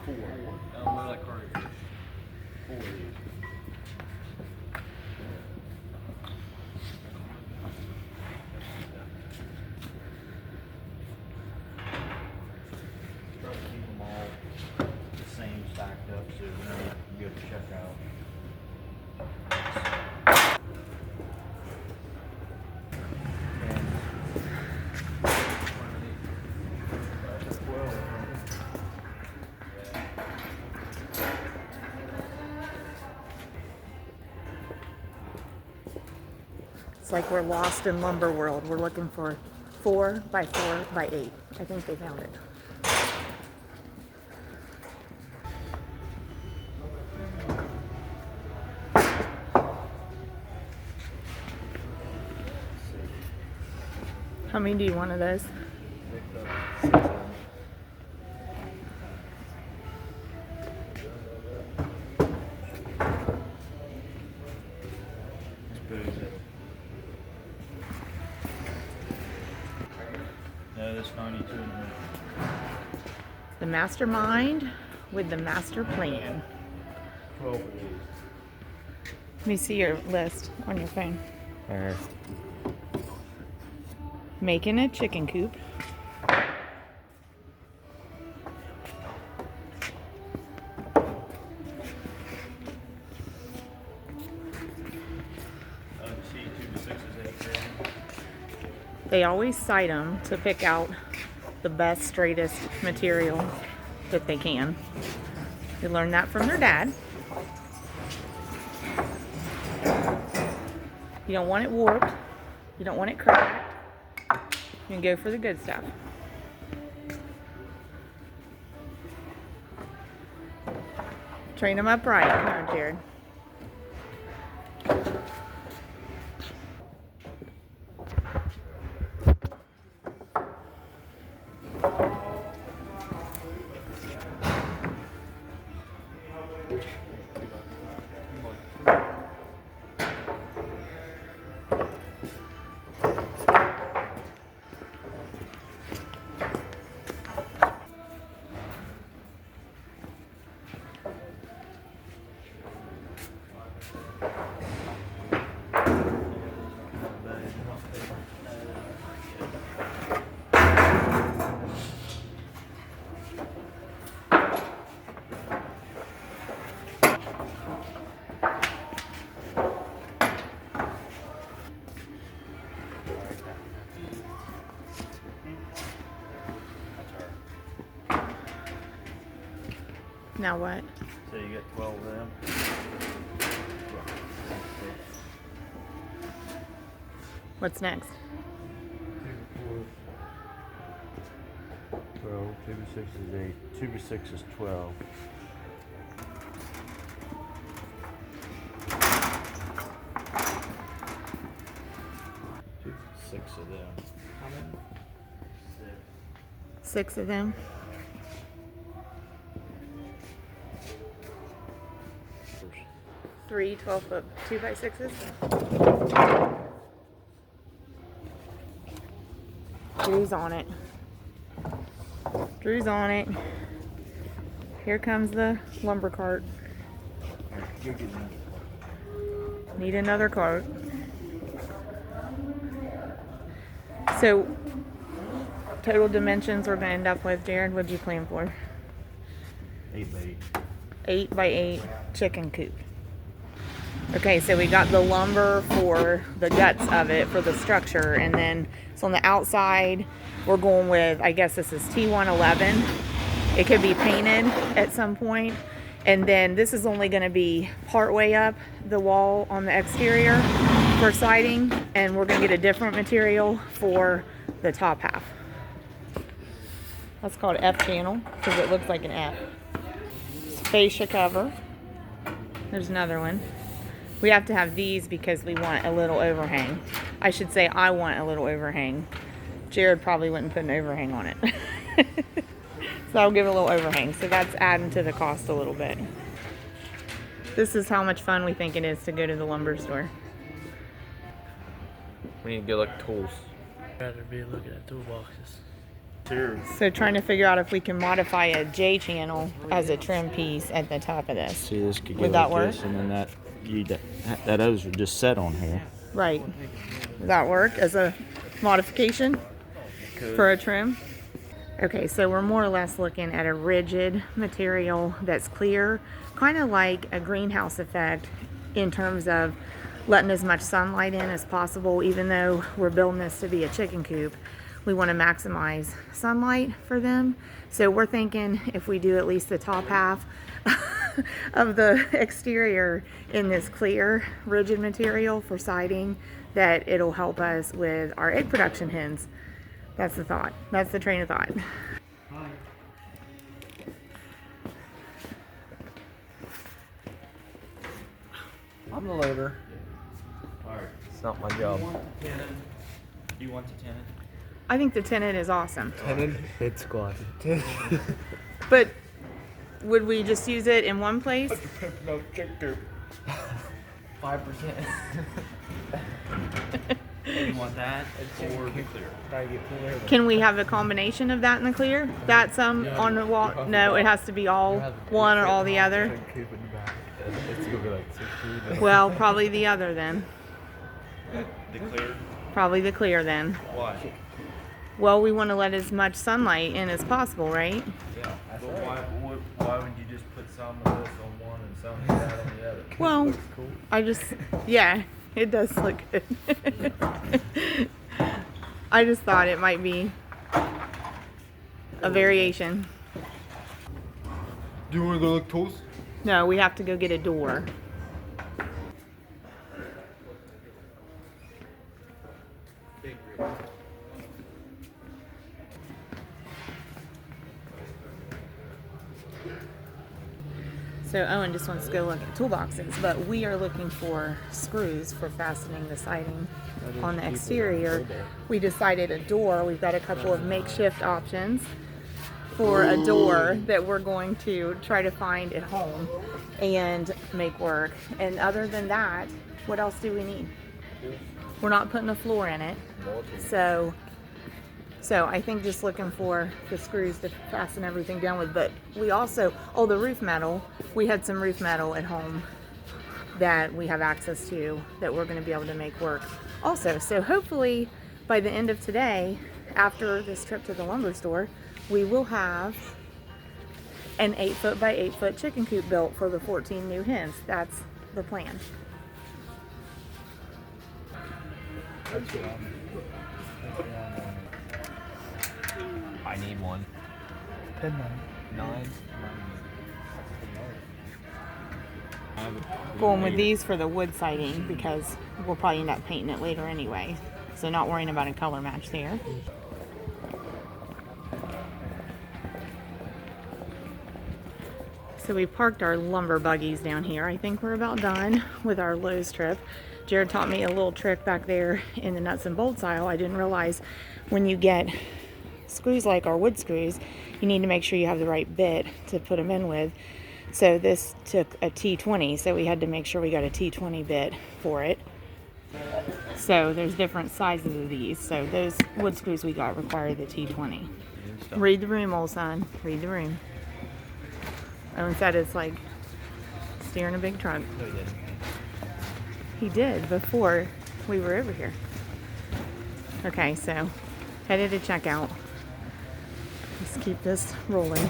4. More like cargo fish. 4 of these. Try to keep them all the same stacked up so you can go to checkout. It's like we're lost in lumber world. We're looking for 4 by 4 by 8. I think they found it. How many do you want of those? No, that's 92 in the middle. The mastermind with the master plan. 12 of these. Let me see your list on your phone. Making a chicken coop. See, 2 to 6 is 8 grand. They always cite them to pick out the best, straightest material that they can. They learned that from their dad. You don't want it warped. You don't want it cracked. You can go for the good stuff. Train them up right. Come on, Jared. Now what? So you got 12 of them. What's next? 2 to 4. 12. 2 to 6 is 8. 2 to 6 is 12. 6 of them. How many? 6 of them. Three 12-foot 2 by 6s. Drew's on it. Drew's on it. Here comes the lumber cart. Need another cart. So, total dimensions we're going to end up with, Jared, what'd you plan for? 8 by 8. 8 by 8 chicken coop. Okay, so we got the lumber for the guts of it, for the structure, and then so on the outside, we're going with, I guess this is T111. It could be painted at some point. And then this is only going to be part way up the wall on the exterior for siding, and we're going to get a different material for the top half. That's called F channel because it looks like an F. Fascia cover. There's another one. We have to have these because we want a little overhang. I should say I want a little overhang. Jared probably wouldn't put an overhang on it. So I'll give it a little overhang. So that's adding to the cost a little bit. This is how much fun we think it is to go to the lumber store. We need to get like tools. Rather be looking at toolboxes. Here, So trying to figure out if we can modify a J channel as a trim piece at the top of this. see, this could go Would that like work? this, and then that O's would just set on here. Right. Would that work as a modification for a trim? Okay, so we're more or less looking at a rigid material that's clear, kind of like a greenhouse effect in terms of letting as much sunlight in as possible. Even though we're building this to be a chicken coop, we want to maximize sunlight for them. So we're thinking if we do at least the top half of the exterior in this clear rigid material for siding, that it'll help us with our egg production hens. That's the thought. That's the train of thought. I'm the labor. Alright. It's not my job. Do you want the tenant? I think the tenant is awesome. Tenant hit squad. But would we just use it in one place? 5%. You want that or the clear? Can we have a combination of that and the clear? That's on the wall? No, it has to be all one or all the other. It's gonna be like 16. Well, probably the other then. The clear? Probably the clear then. Why? Well, we want to let as much sunlight in as possible, right? Yeah. But why would you just put some of this on one and some of that on the other? Well, Cool. I just, yeah, it does look good. I just thought it might be a variation. Do you want to go look toast? No, we have to go get a door. So Owen just wants to go look at toolboxes, but we are looking for screws for fastening the siding on the exterior. We decided a door. We've got a couple of makeshift options for a door that we're going to try to find at home and make work. And other than that, what else do we need? We're not putting a floor in it. So I think just looking for the screws to fasten everything down with. But we also, oh, the roof metal. We had some roof metal at home that we have access to that we're going to be able to make work also. So hopefully by the end of today, after this trip to the lumber store, we will have an 8-foot by 8-foot chicken coop built for the 14 new hens. That's the plan. I need one. 9. Going with these for the wood siding because we'll probably end up painting it later anyway. So not worrying about a color match there. So we parked our lumber buggies down here. I think we're about done with our Lowe's trip. Jared taught me a little trick back there in the nuts and bolts aisle. I didn't realize when you get screws like our wood screws, you need to make sure you have the right bit to put them in with. So this took a T20, so we had to make sure we got a T20 bit for it. So there's different sizes of these. So those wood screws we got require the T20. Read the room, old son. Read the room. Owen said it's like steering a big truck. No, he didn't. He did before we were over here. Okay, so headed to checkout. Let's keep this rolling.